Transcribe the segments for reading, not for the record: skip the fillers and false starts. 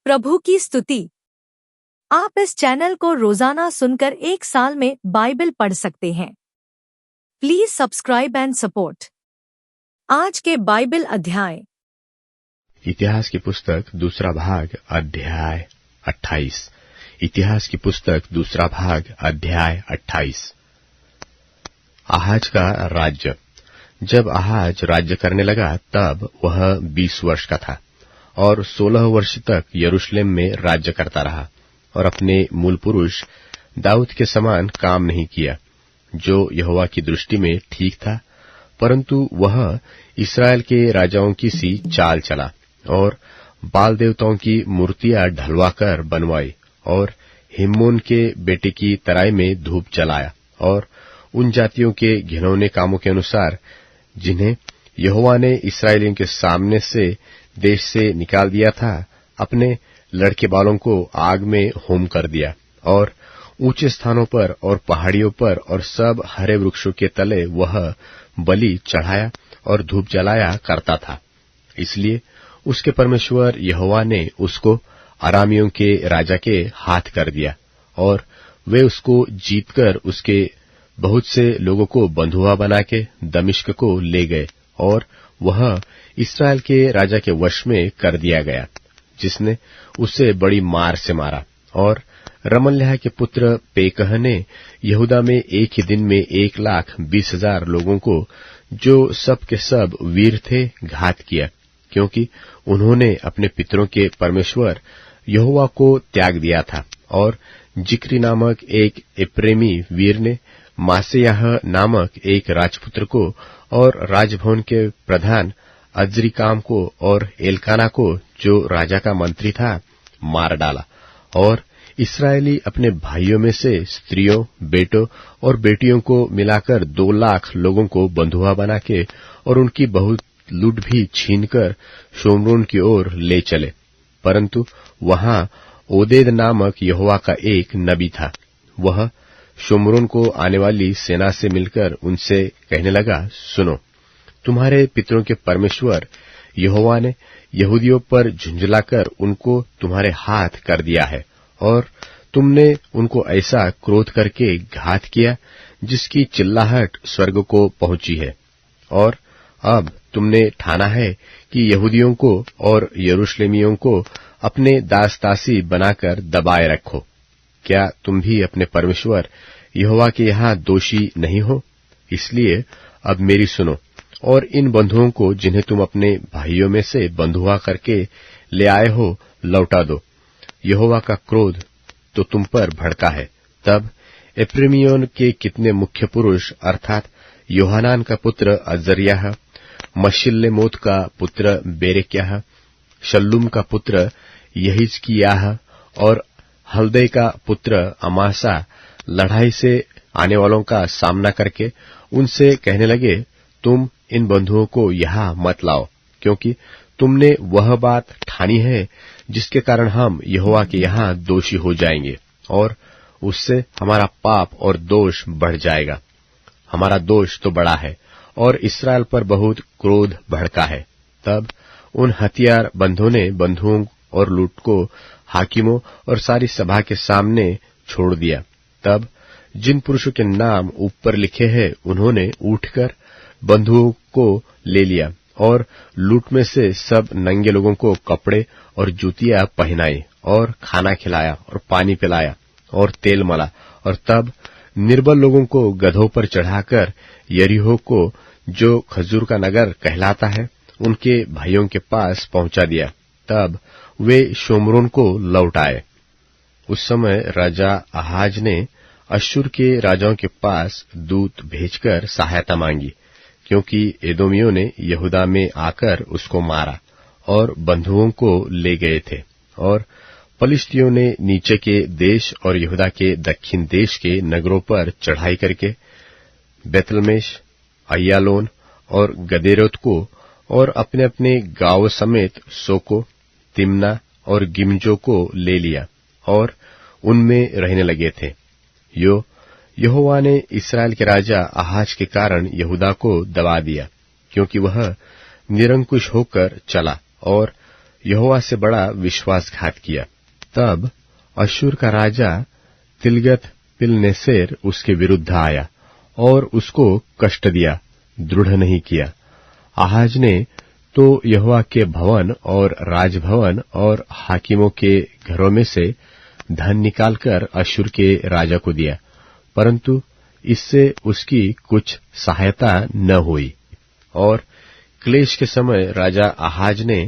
प्रभु की स्तुति। आप इस चैनल को रोजाना सुनकर एक साल में बाइबल पढ़ सकते हैं। Please subscribe and support. आज के बाइबल अध्याय। इतिहास की पुस्तक दूसरा भाग अध्याय 28। इतिहास की पुस्तक दूसरा भाग अध्याय 28। आहाज का राज्य। जब आहाज राज्य करने लगा तब वह 20 वर्ष का था और 16 वर्ष तक यरूशलेम में राज्य करता रहा और अपने मूल पुरुष दाऊद के समान काम नहीं किया, जो यहोवा की दृष्टि में ठीक था, परंतु वह इस्राएल के राजाओं की सी चाल चला और बाल देवताओं की मूर्तियां ढलवाकर बनवाई और हिम्मोन के बेटे की तराई में धूप जलाया और उन जातियों के घिनौने कामों के अनुसार जिन्हें यहोवा ने इस्राएलियों के सामने से देश से निकाल दिया था, अपने लड़के बालों को आग में होम कर दिया और ऊंचे स्थानों पर और पहाड़ियों पर और सब हरे वृक्षों के तले वह बलि चढ़ाया और धूप जलाया करता था। इसलिए उसके परमेश्वर यहोवा ने उसको अरामियों के राजा के हाथ कर दिया और वे उसको जीतकर उसके बहुत से लोगों को बंधुआ बना के दमिश्क को ले गए और वह इस्राएल के राजा के वश में कर दिया गया, जिसने उसे बड़ी मार से मारा। और रमल्याह के पुत्र पेकह ने यहूदा में एक ही दिन में 1,20,000 लोगों को, जो सब के सब वीर थे, घात किया, क्योंकि उन्होंने अपने पितरों के परमेश्वर यहोवा को त्याग दिया था। और जिक्री नामक एक एप्रेमी वीर ने मासेयाह नामक एक राजपुत्र को और राजभवन के प्रधान अज्रिकाम को और एलकाना को, जो राजा का मंत्री था, मार डाला। और इस्राएली अपने भाइयों में से स्त्रियों, बेटों और बेटियों को मिलाकर 2 लाख लोगों को बंधुआ बना के और उनकी बहुत लूट भी छीनकर शोमरोन की ओर ले चले। परंतु वहां ओदेद नामक यहोवा का एक नबी था। वह शोमरोन को आने वाली सेना से मिलकर उनसे कहने लगा, सुनो, तुम्हारे पितरों के परमेश्वर यहोवा ने यहूदियों पर झुंझलाकर उनको तुम्हारे हाथ कर दिया है और तुमने उनको ऐसा क्रोध करके घात किया जिसकी चिल्लाहट स्वर्ग को पहुंची है। और अब तुमने ठाना है कि यहूदियों को और यरूशलेमियों को अपने दास दासी बनाकर दबाए रखो। क्या तुम भी अपने परमेश्वर यहोवा के यहाँ दोषी नहीं हो? इसलिए अब मेरी सुनो और इन बंधुओं को, जिन्हें तुम अपने भाइयों में से बंधुआ करके ले आए हो, लौटा दो। यहोवा का क्रोध तो तुम पर भड़का है। तब एप्रेमियोन के कितने मुख्य पुरुष, अर्थात योहानान का पुत्र अजर्याह, मशिल्लेमोत का पुत्र बेरेक्याह, शल्लूम का पुत्र यहिजकियाह और हल्दै का पुत्र अमासा, लड़ाई से आने वालों का सामना करके उनसे कहने लगे, तुम इन बंधुओं को यहां मत लाओ, क्योंकि तुमने वह बात ठानी है जिसके कारण हम यहोवा के यहां दोषी हो जाएंगे और उससे हमारा पाप और दोष बढ़ जाएगा। हमारा दोष तो बड़ा है और इस्राएल पर बहुत क्रोध भड़का है। तब उन हथियार बंधों ने बंधुओं और लूट को हाकिमों और सारी सभा के सामने छोड़ दिया। तब जिन पुरुषों के नाम ऊपर लिखे हैं, उन्होंने उठकर बंधुओं को ले लिया और लूट में से सब नंगे लोगों को कपड़े और जूतियां पहनाई और खाना खिलाया और पानी पिलाया और तेल मला। और तब निर्बल लोगों को गधों पर चढ़ाकर यरीहो को, जो खजूर का नगर कहलाता है, उनके भाइयों के पास पहुंचा दिया। तब वे शोमरोन को लौट आए। उस समय राजा आहाज ने अश्शूर के राजाओं के पास दूत भेजकर सहायता मांगी, क्योंकि एदोमियों ने यहूदा में आकर उसको मारा और बंधुओं को ले गए थे। और पलिश्तियों ने नीचे के देश और यहूदा के दक्षिण देश के नगरों पर चढ़ाई करके बेतलमेश, अय्यालोन और गदेरोत को और अपने अपने गांव समेत सोको, तिम्ना और गिमजो को ले लिया और उनमें रहने लगे थे। यहोवा ने इस्राएल के राजा आहाज के कारण यहूदा को दबा दिया, क्योंकि वह निरंकुश होकर चला और यहोवा से बड़ा विश्वासघात किया। तब अश्शूर का राजा तिलगत पिलनेसेर उसके विरुद्ध आया और उसको कष्ट दिया, दृढ़ नहीं किया। आहाज ने तो यहोवा के भवन और राजभवन और हाकिमों के घरों में से धन निकालकर अश्शूर के राजा को दिया, परंतु इससे उसकी कुछ सहायता न हुई। और क्लेश के समय राजा आहाज ने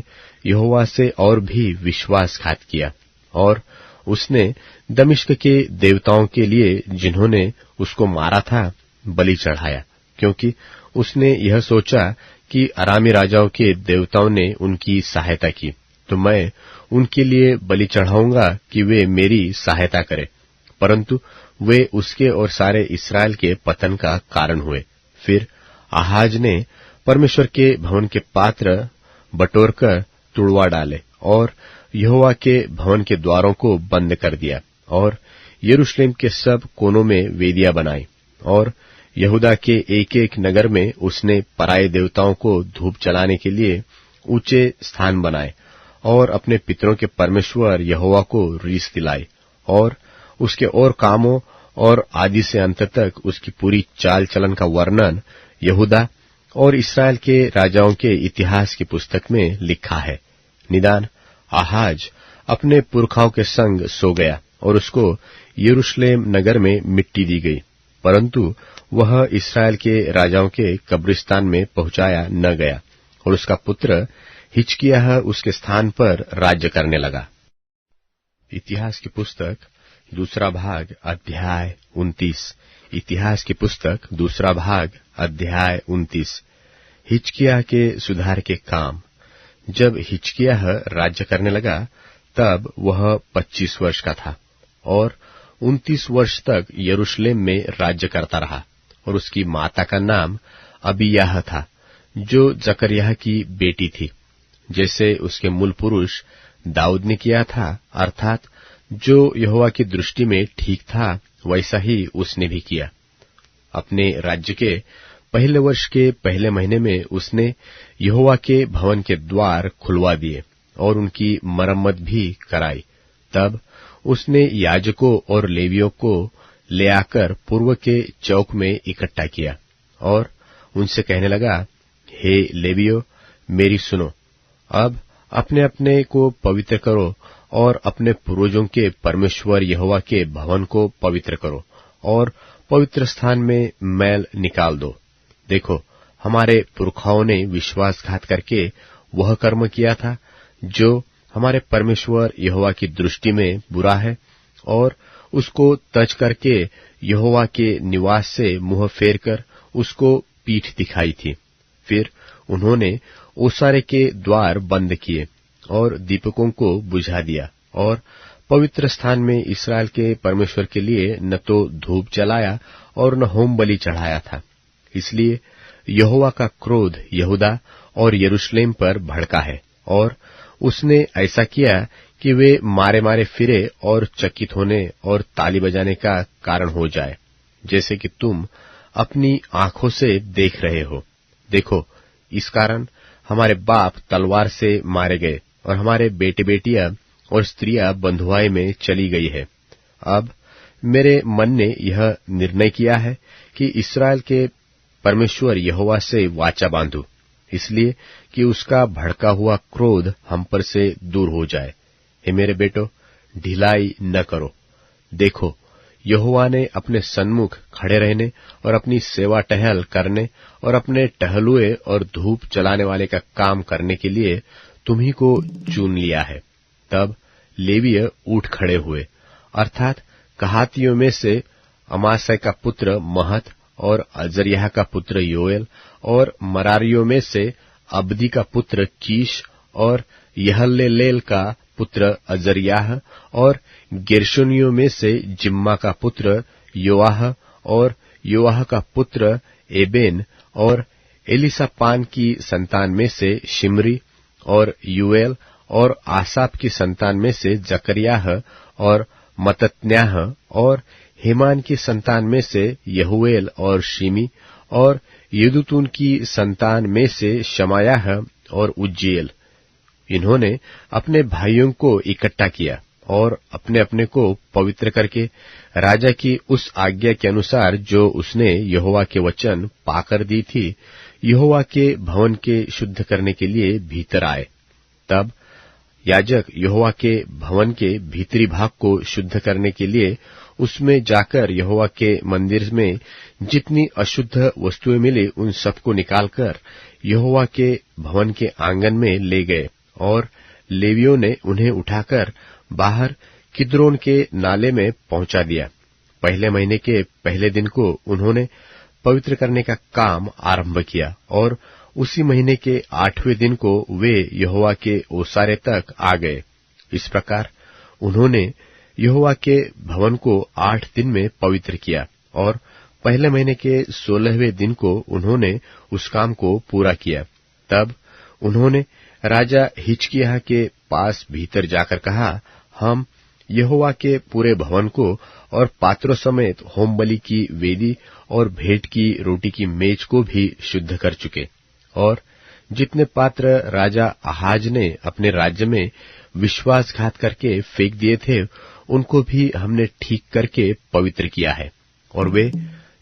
यहोवा से और भी विश्वासघात किया, और उसने दमिश्क के देवताओं के लिए जिन्होंने उसको मारा था बलि चढ़ाया, क्योंकि उसने यह सोचा कि अरामी राजाओं के देवताओं ने उनकी सहायता की, तो मैं उनके लिए बलि चढ़ाऊंगा कि वे मेरी सहायता करें। परंतु वे उसके और सारे इस्राएल के पतन का कारण हुए। फिर आहाज ने परमेश्वर के भवन के पात्र बटोरकर तुड़वा डाले और यहोवा के भवन के द्वारों को बंद कर दिया, और यरूशलेम के सब कोनों में वेदियां बनाई, और यहूदा के एक एक नगर में उसने पराये देवताओं को धूप जलाने के लिए ऊंचे स्थान बनाए, और अपने पितरों के परमेश्वर यहोवा को रीस दिलाई। और उसके और कामों और आदि से अंत तक उसकी पूरी चाल चलन का वर्णन यहूदा और इस्राएल के राजाओं के इतिहास की पुस्तक में लिखा है। निदान आहाज अपने पुरखाओं के संग सो गया, और उसको यरूशलेम नगर में मिट्टी दी गई, परंतु वह इस्राएल के राजाओं के कब्रिस्तान में पहुंचाया न गया, और उसका पुत्र हिजकिय्याह उसके स्थान पर राज्य करने लगा। इतिहास की पुस्तक दूसरा भाग अध्याय 29। इतिहास की पुस्तक दूसरा भाग अध्याय 29। हिजकिय्याह के सुधार के काम। जब हिजकिय्याह राज्य करने लगा, तब वह 25 वर्ष का था, और 29 वर्ष तक यरूशलेम में राज्य करता रहा। और उसकी माता का नाम अबीयाह था, जो जकर्याह की बेटी थी, जैसे उसके मूल पुरुष दाऊद ने किया था, अर्थात जो यहोवा की दृष्टि में ठीक था वैसा ही उसने भी किया। अपने राज्य के पहले वर्ष के पहले महीने में उसने यहोवा के भवन के द्वार खुलवा दिए और उनकी मरम्मत भी कराई। तब उसने याजकों और लेवियों को ले आकर पूर्व के चौक में इकट्ठा किया और उनसे कहने लगा, हे लेवियों, मेरी सुनो। अब अपने अपने को पवित्र करो और अपने पूर्वजों के परमेश्वर यहोवा के भवन को पवित्र करो और पवित्र स्थान में मैल निकाल दो। देखो, हमारे पुरखाओं ने विश्वासघात करके वह कर्म किया था जो हमारे परमेश्वर यहोवा की दृष्टि में बुरा है, और उसको तज करके यहोवा के निवास से मुंह फेरकर उसको पीठ दिखाई थी। फिर उन्होंने ओसारे के द्वार बंद किए और दीपकों को बुझा दिया, और पवित्र स्थान में इस्राएल के परमेश्वर के लिए न तो धूप जलाया और न होम बलि चढ़ाया था। इसलिए यहोवा का क्रोध यहूदा और यरूशलेम पर भड़का है, और उसने ऐसा किया कि वे मारे मारे फिरे और चकित होने और ताली बजाने का कारण हो जाए, जैसे कि तुम अपनी आंखों से देख रहे हो। देखो, इस कारण हमारे बाप तलवार से मारे गए और हमारे बेटे बेटियां और स्त्रियां बंधुआई में चली गई है। अब मेरे मन ने यह निर्णय किया है कि इस्राएल के परमेश्वर यहोवा से वाचा बांधू, इसलिए कि उसका भड़का हुआ क्रोध हम पर से दूर हो जाए। हे मेरे बेटो, ढिलाई न करो। देखो, यहोवा ने अपने सन्मुख खड़े रहने और अपनी सेवा टहल करने और अपने टहलुए और धूप जलाने वाले का काम करने के लिए तुम्ही को चुन लिया है। तब लेवीय उठ खड़े हुए, अर्थात कहातियों में से अमासै का पुत्र महत और अजर्याह का पुत्र योएल, और मरारियों में से अब्दी का पुत्र कीश और यहल्लेलेल का पुत्र अजर्याह, और गेर्शोनियों में से जिम्मा का पुत्र योआह और योआह का पुत्र एबेन, और एलिसापान की संतान में से शिमरी और यूएल, और आसाप की संतान में से जकर्याह और मतत्न्याह, और हेमान की संतान में से यहूएल और शिमी, और यदुतून की संतान में से शमायाह और उज्जीएल। इन्होंने अपने भाइयों को इकट्ठा किया और अपने अपने को पवित्र करके राजा की उस आज्ञा के अनुसार जो उसने यहोवा के वचन पाकर दी थी, यहोवा के भवन के शुद्ध करने के लिए भीतर आए। तब याजक यहोवा के भवन के भीतरी भाग को शुद्ध करने के लिए उसमें जाकर यहोवा के मंदिर में जितनी अशुद्ध वस्तुएं मिली उन सबको निकालकर यहोवा के भवन के आंगन में ले गए, और लेवियों ने उन्हें उठाकर बाहर किद्रोन के नाले में पहुंचा दिया। पहले महीने के पहले दिन को उन्होंने पवित्र करने का काम आरंभ किया, और उसी महीने के 8वें दिन को वे यहोवा के ओसारे तक आ गए। इस प्रकार उन्होंने यहोवा के भवन को 8 दिन में पवित्र किया, और पहले महीने के 16वें दिन को उन्होंने उस काम को पूरा किया। तब उन्होंने राजा हिजकिय्याह के पास भीतर जाकर कहा, हम यहोवा के पूरे भवन को और पात्रों समेत होमबलि की वेदी और भेंट की रोटी की मेज को भी शुद्ध कर चुके, और जितने पात्र राजा आहाज ने अपने राज्य में विश्वासघात करके फेंक दिए थे, उनको भी हमने ठीक करके पवित्र किया है, और वे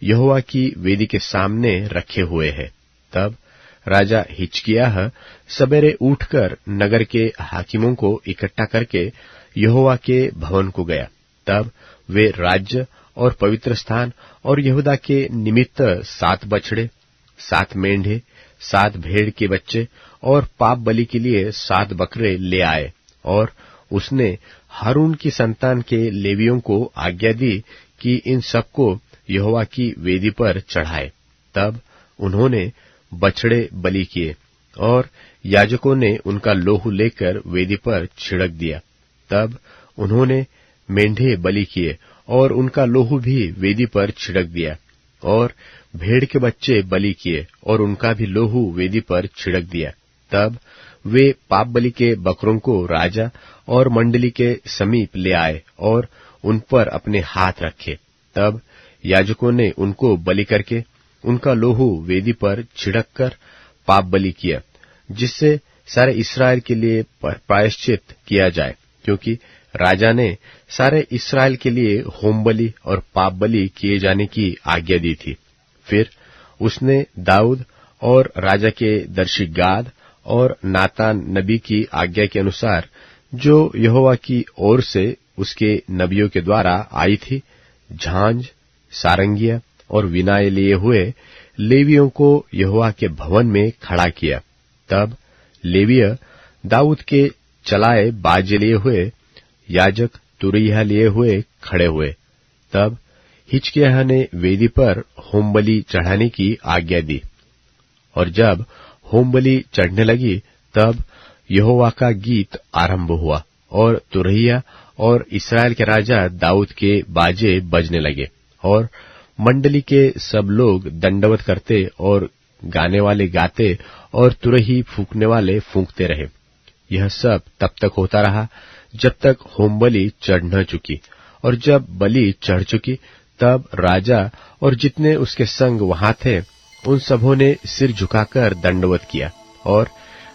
यहोवा की वेदी के सामने रखे हुए हैं। तब राजा हिजकिय्याह सवेरे उठकर नगर के हाकिमों को इकट्ठा करके यहोवा के भवन को गया। तब वे राज्य और पवित्र स्थान और यहूदा के निमित्त 7 बछड़े, 7 मेंढे, 7 भेड़ के बच्चे और पाप बलि के लिए 7 बकरे ले आए, और उसने हारून की संतान के लेवियों को आज्ञा दी कि इन सबको यहोवा की वेदी पर चढ़ाए। तब उन्होंने बछड़े बलि किए, और याजकों ने उनका लोहू लेकर वेदी पर छिड़क दिया। तब उन्होंने मेंढे बलि किए, और उनका लोहू भी वेदी पर छिड़क दिया, और भेड़ के बच्चे बलि किए, और उनका भी लोहू वेदी पर छिड़क दिया। तब वे पाप बलि के बकरों को राजा और मंडली के समीप ले आए और उन पर अपने हाथ रखे। तब याजकों ने उनको बलि करके उनका लोहू वेदी पर छिड़क कर पाप बलि किया, जिससे सारे इस्राएल के लिए प्रायश्चित किया जाए, क्योंकि राजा ने सारे इस्राएल के लिए होम बलि और पाप बलि किए जाने की आज्ञा दी थी। फिर उसने दाऊद और राजा के दर्शी गाद और नातान नबी की आज्ञा के अनुसार, जो यहोवा की ओर से उसके नबियों के द्वारा आई थी, झांझ, सारंगिया और विनाए लिए हुए लेवियों को यहोवा के भवन में खड़ा किया। तब लेवीय दाऊद के चलाए बाजे लिए हुए, याजक तुरैया लिए हुए खड़े हुए। तब हिजकिय्याह ने वेदी पर होमबलि चढ़ाने की आज्ञा दी, और जब होमबलि चढ़ने लगी तब यहोवा का गीत आरंभ हुआ, और तुरैया और इस्राएल के राजा दाऊद के बाजे बजने लगे, और मंडली के सब लोग दंडवत करते और गाने वाले गाते और तुरही फूंकने वाले फूंकते रहे। यह सब तब तक होता रहा जब तक होमबलि चढ़ न चुकी, और जब बलि चढ़ चुकी तब राजा और जितने उसके संग वहां थे उन सबों ने सिर झुकाकर दंडवत किया। और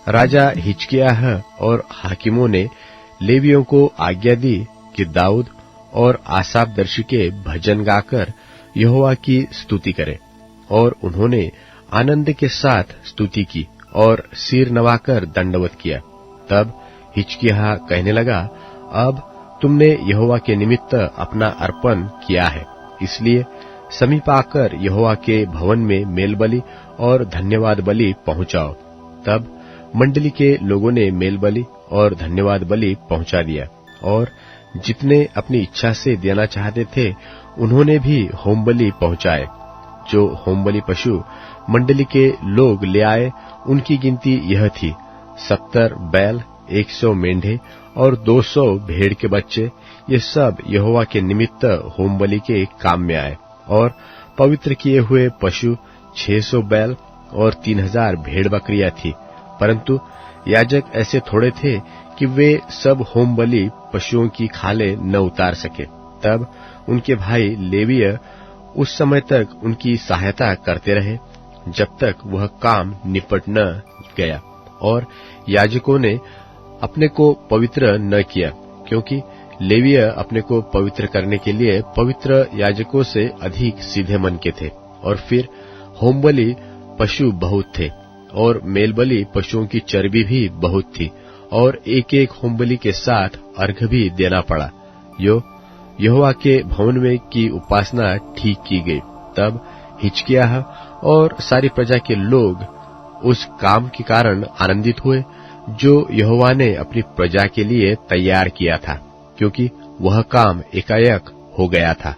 राजा हिजकिय्याह और हाकिमों ने लेवियों को आज्ञा दी कि दाऊद और आसाफ दर्शी के भजन गाकर यहोवा की स्तुति करें, और उन्होंने आनंद के साथ स्तुति की और सिर नवाकर दंडवत किया। तब हिजकिय्याह कहने लगा, अब तुमने यहोवा के निमित्त अपना अर्पण किया है, इसलिए समीप आकर यहोवा के भवन में मेलबलि और धन्यवाद बलि पहुंचाओ। तब मंडली के लोगों ने मेलबलि और धन्यवाद बलि पहुंचा दिया, और जितने अपनी इच्छा से देना चाहते थे उन्होंने भी होमबलि पहुंचाए। जो होमबलि पशु मंडली के लोग ले आए उनकी गिनती यह थी, 70 बैल, 100 मेंढे और 200 भेड़ के बच्चे। ये सब यहोवा के निमित्त होमबलि के काम में आए। और पवित्र किए हुए पशु 600 बैल और 3000 भेड़ बकरियां थी, परंतु याजक ऐसे थोड़े थे कि वे सब होमबलि पशुओं की खालें न उतार सके। तब उनके भाई लेवीय उस समय तक उनकी सहायता करते रहे जब तक वह काम निपट न गया, और याजकों ने अपने को पवित्र न किया, क्योंकि लेवीय अपने को पवित्र करने के लिए पवित्र याजकों से अधिक सीधे मन के थे। और फिर होमबलि पशु बहुत थे और मेलबलि पशुओं की चर्बी भी बहुत थी, और एक एक होमबलि के साथ अर्घ भी देना पड़ा। यहोवा के भवन में की उपासना ठीक की गई। तब हिजकिय्याह और सारी प्रजा के लोग उस काम के कारण आनंदित हुए जो यहोवा ने अपनी प्रजा के लिए तैयार किया था, क्योंकि वह काम एकाएक हो गया था।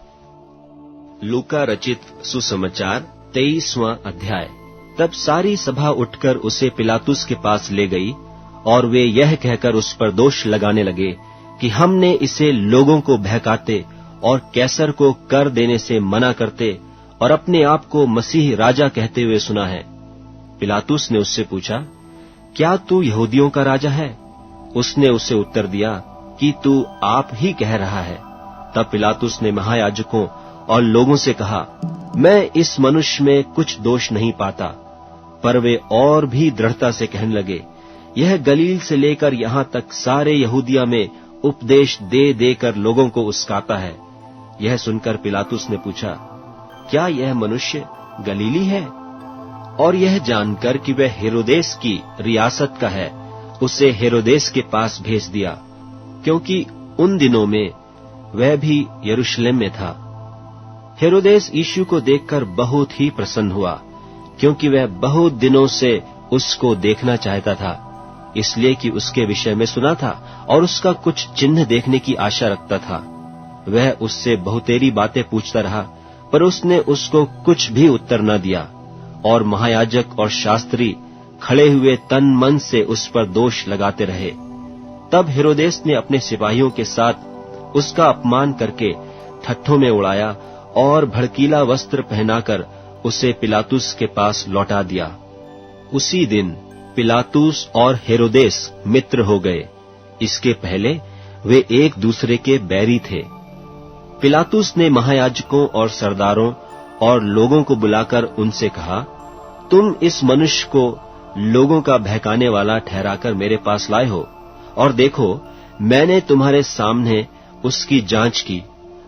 लूका रचित सुसमाचार 23वां अध्याय। तब सारी सभा उठकर उसे पिलातुस के पास ले गई, और वे यह कहकर उस पर दोष लगाने लगे कि हमने इसे लोगों को बहकाते और कैसर को कर देने से मना करते और अपने आप को मसीह राजा कहते हुए सुना है। पिलातुस ने उससे पूछा, क्या तू यहूदियों का राजा है? उसने उसे उत्तर दिया कि तू आप ही कह रहा है। तब पिलातुस ने महायाजकों और लोगों से कहा, मैं इस मनुष्य में कुछ दोष नहीं पाता। पर वे और भी दृढ़ता से कहने लगे, यह गलील से लेकर यहां तक सारे यहूदिया में उपदेश दे देकर लोगों को उस्काता है। यह सुनकर पिलातुस ने पूछा, क्या यह मनुष्य गलीली है? और यह जानकर कि वह हेरोदेस की रियासत का है, उसे हेरोदेस के पास भेज दिया, क्योंकि उन दिनों में वह भी यरूशलेम में था। हेरोदेस यीशु को देखकर बहुत ही प्रसन्न हुआ, क्योंकि वह बहुत दिनों से उसको देखना चाहता था, इसलिए कि उसके विषय में सुना था और उसका कुछ चिन्ह देखने की आशा रखता था। वह उससे बहुतेरी बातें पूछता रहा, पर उसने उसको कुछ भी उत्तर न दिया। और महायाजक और शास्त्री खड़े हुए तन मन से उस पर दोष लगाते रहे। तब हेरोदेस ने अपने सिपाहियों के साथ उसका अपमान करके ठट्ठों में उड़ाया और भड़कीला वस्त्र पहनाकर उसे पिलातुस के पास लौटा दिया। उसी दिन पिलातुस और हेरोदेस मित्र हो गए। इसके पहले वे एक दूसरे के बैरी थे। पिलातुस ने महायाजकों और सरदारों और लोगों को बुलाकर उनसे कहा, तुम इस मनुष्य को लोगों का बहकाने वाला ठहराकर मेरे पास लाए हो, और देखो मैंने तुम्हारे सामने उसकी जांच की,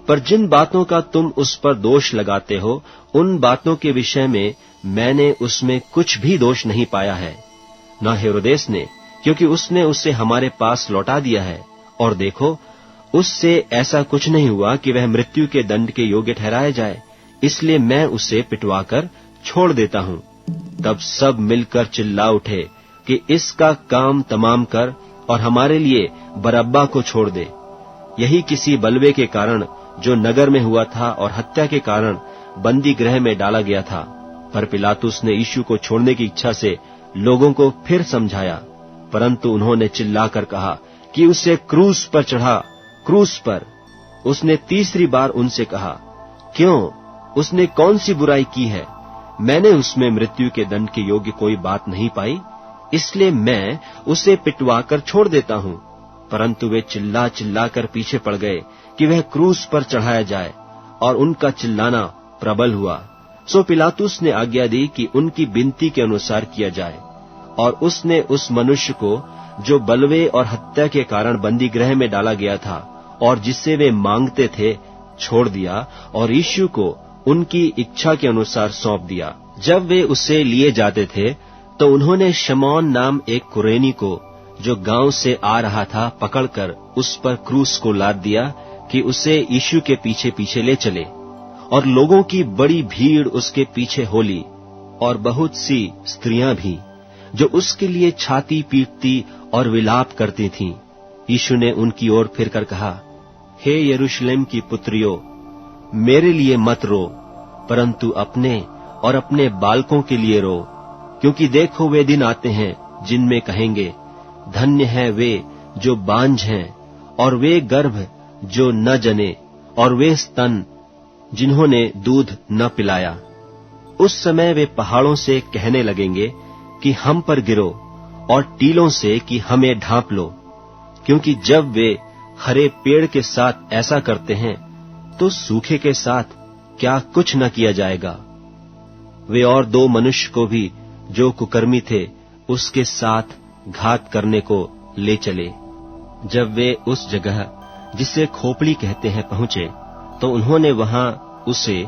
पर जिन बातों का तुम उस पर दोष लगाते हो उन बातों के विषय में मैंने उसमें कुछ भी दोष नहीं पाया है। न हेरोदेस ने, क्योंकि उसने उसे हमारे पास लौटा दिया है, और देखो उससे ऐसा कुछ नहीं हुआ कि वह मृत्यु के दंड के योग्य ठहराया जाए, इसलिए मैं उसे पिटवाकर छोड़ देता हूं। तब सब मिलकर चिल्ला उठे कि इसका काम तमाम कर और हमारे लिए बरअब्बा को छोड़ दे। यही किसी बलवे के कारण जो नगर में हुआ था और हत्या के कारण बंदी गृह में डाला गया था। पर पिलातुस ने यीशु को छोड़ने की इच्छा से लोगों को फिर समझाया, परंतु उन्होंने चिल्लाकर कहा कि उसे क्रूस पर चढ़ा, क्रूस पर। उसने तीसरी बार उनसे कहा, क्यों? उसने कौन सी बुराई की है? मैंने उसमें मृत्यु के दंड के योग्य कोई बात नहीं पाई, इसलिए मैं उसे पिटवाकर छोड़ देता हूं। परंतु वे चिल्ला चिल्लाकर पीछे पड़ गए कि वह क्रूस पर चढ़ाया जाए, और उनका चिल्लाना प्रबल हुआ। सो पिलातुस ने आज्ञा दी कि उनकी विनती के अनुसार किया जाए, और उसने उस मनुष्य को जो बलवे और हत्या के कारण बंदी गृह में डाला गया था और जिससे वे मांगते थे, छोड़ दिया, और यीशु को उनकी इच्छा के अनुसार सौंप दिया। जब वे उसे लिए जाते थे तो उन्होंने शमौन नाम एक कुरेनी को, जो गांव से आ रहा था, पकड़कर उस पर क्रूस को लाद दिया कि उसे यीशु के पीछे पीछे ले चले। और लोगों की बड़ी भीड़ उसके पीछे हो ली, और बहुत सी स्त्रियां भी, जो उसके लिए छाती पीटती और विलाप करती थीं। यीशु ने उनकी ओर फिरकर कहा, हे यरूशलेम की पुत्रियों, मेरे लिए मत रो, परंतु अपने और अपने बालकों के लिए रो, क्योंकि देखो वे दिन आते हैं जिनमें कहेंगे, धन्य है वे जो बांझ हैं, और वे गर्भ जो न जने, और वे स्तन जिन्होंने दूध न पिलाया। उस समय वे पहाड़ों से कहने लगेंगे कि हम पर गिरो, और टीलों से कि हमें ढांप लो, क्योंकि जब वे हरे पेड़ के साथ ऐसा करते हैं तो सूखे के साथ क्या कुछ न किया जाएगा। वे और 2 मनुष्य को भी, जो कुकर्मी थे, उसके साथ घात करने को ले चले। जब वे उस जगह जिसे खोपड़ी कहते हैं पहुंचे, तो उन्होंने वहां उसे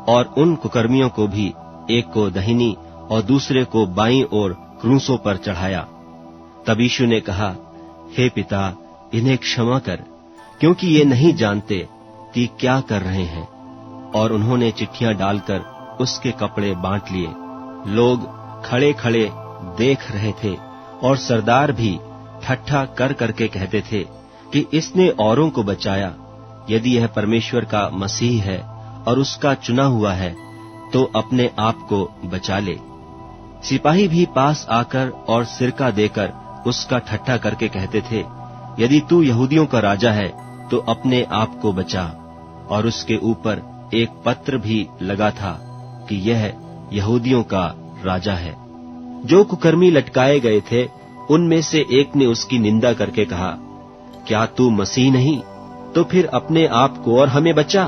और उन कुकर्मियों को भी, एक को दाहिनी और दूसरे को बाईं ओर क्रूसों पर चढ़ाया। तब यीशु ने कहा, हे पिता, इन्हें क्षमा कर, क्योंकि ये नहीं जानते कि क्या कर रहे हैं। और उन्होंने चिट्ठियां डालकर उसके कपड़े बांट लिए। लोग खड़े खड़े देख रहे थे और सरदार भी ठट्ठा कर करके कहते थे कि इसने औरों को बचाया। यदि यह परमेश्वर का मसीह है और उसका चुना हुआ है, तो अपने आप को बचा ले। सिपाही भी पास आकर और सिरका देकर उसका ठट्ठा करके कहते थे, यदि तू यहूदियों का राजा है तो अपने आप को बचा। और उसके ऊपर एक पत्र भी लगा था कि यह यहूदियों का राजा है। जो कुकर्मी लटकाए गए थे, उनमें से एक ने उसकी निंदा करके कहा, क्या तू मसीह नहीं? तो फिर अपने आप को और हमें बचा।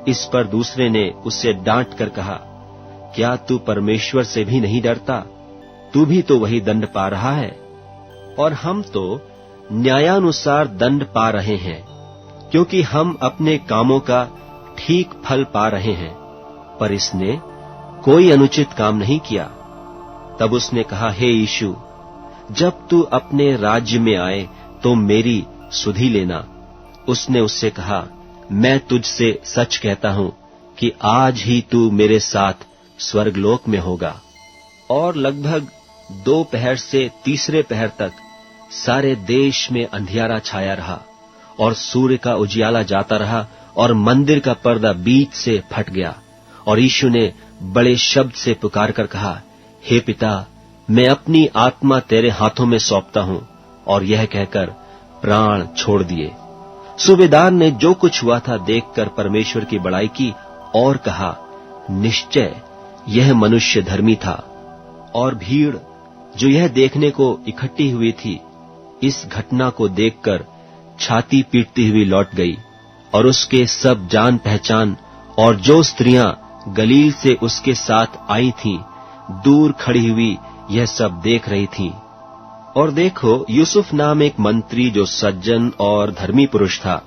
इस पर दूसरे ने उससे डांट कर कहा, क्या तू परमेश्वर से भी नहीं डरता? तू भी तो वही दंड पा रहा है, और हम तो न्यायानुसार दंड पा रहे हैं, क्योंकि हम अपने कामों का ठीक फल पा रहे हैं। पर इसने कोई अनुचित काम नहीं किया। तब उसने कहा, हे यीशु, जब तू अपने राज्य में आए तो मेरी सुधि लेना। उसने उससे कहा, मैं तुझसे सच कहता हूं कि आज ही तू मेरे साथ स्वर्गलोक में होगा। और लगभग 2 पहर से तीसरे पहर तक सारे देश में अंधियारा छाया रहा, और सूर्य का उजियाला जाता रहा, और मंदिर का पर्दा बीच से फट गया। और यीशु ने बड़े शब्द से पुकार कर कहा, हे पिता, मैं अपनी आत्मा तेरे हाथों में सौंपता हूं। और यह कहकर प्राण छोड़ दिए। सूबेदार ने जो कुछ हुआ था देखकर परमेश्वर की बड़ाई की और कहा, निश्चय यह मनुष्य धर्मी था। और भीड़ जो यह देखने को इकट्ठी हुई थी, इस घटना को देखकर छाती पीटती हुई लौट गई। और उसके सब जान पहचान और जो स्त्रियां गलील से उसके साथ आई थीं, दूर खड़ी हुई यह सब देख रही थीं। और देखो, यूसुफ नाम एक मंत्री जो सज्जन और धर्मी पुरुष था,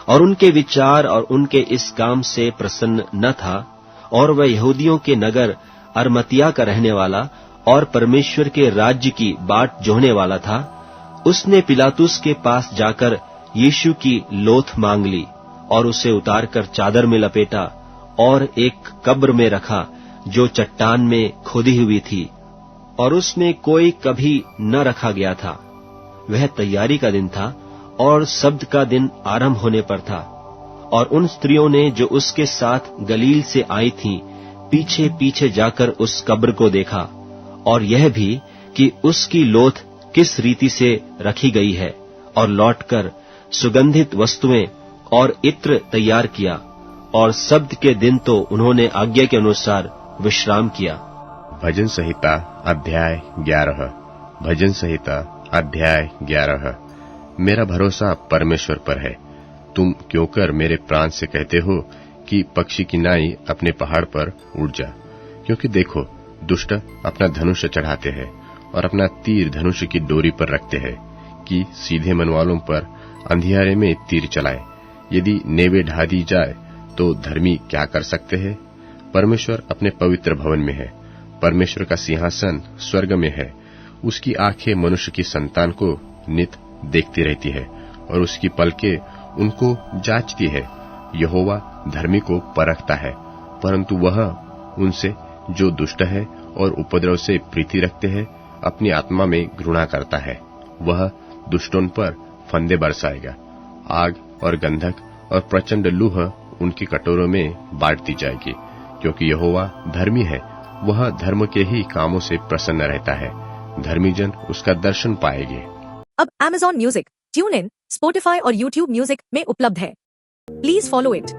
और उनके विचार और उनके इस काम से प्रसन्न न था, और वह यहूदियों के नगर अरमतिया का रहने वाला और परमेश्वर के राज्य की बाट जोहने वाला था, उसने पिलातुस के पास जाकर यीशु की लोथ मांग ली और उसे उतारकर चादर में लपेटा और एक कब्र में रखा जो चट्टान में खोदी हुई थी, और उसमें कोई कभी न रखा गया था। वह तैयारी का दिन था और सब्त का दिन आरंभ होने पर था। और उन स्त्रियों ने जो उसके साथ गलील से आई थीं, पीछे पीछे जाकर उस कब्र को देखा, और यह भी कि उसकी लोथ किस रीति से रखी गई है, और लौटकर सुगंधित वस्तुएं और इत्र तैयार किया। और सब्त के दिन तो उन्होंने आज्ञा के अनुसार विश्राम किया। भजन संहिता अध्याय 11। भजन संहिता अध्याय 11। मेरा भरोसा परमेश्वर पर है। तुम क्यों कर मेरे प्राण से कहते हो कि पक्षी की नाई अपने पहाड़ पर उड़ जा? क्योंकि देखो, दुष्ट अपना धनुष चढ़ाते हैं और अपना तीर धनुष की डोरी पर रखते हैं, कि सीधे मन वालों पर अंधियारे में तीर चलाए। यदि नेवे ढा दी जाए तो धर्मी क्या कर सकते हैं? परमेश्वर अपने पवित्र भवन में है। परमेश्वर का सिंहासन स्वर्ग में है। उसकी आंखें मनुष्य की संतान को नित देखती रहती है, और उसकी पलकें उनको जांचती है। यहोवा धर्मी को परखता है, परंतु वह उनसे जो दुष्ट है और उपद्रव से प्रीति रखते हैं, अपनी आत्मा में घृणा करता है। वह दुष्टों पर फंदे बरसाएगा। आग और गंधक और प्रचंड लूह उनकी कटोरों में बांट दी जाएगी। क्योंकि यहोवा धर्मी है, वह धर्म के ही कामों से प्रसन्न रहता है। धर्मी जन उसका दर्शन पाएंगे। अब Amazon music, tune in, Spotify और YouTube म्यूजिक में उपलब्ध है। Please follow it.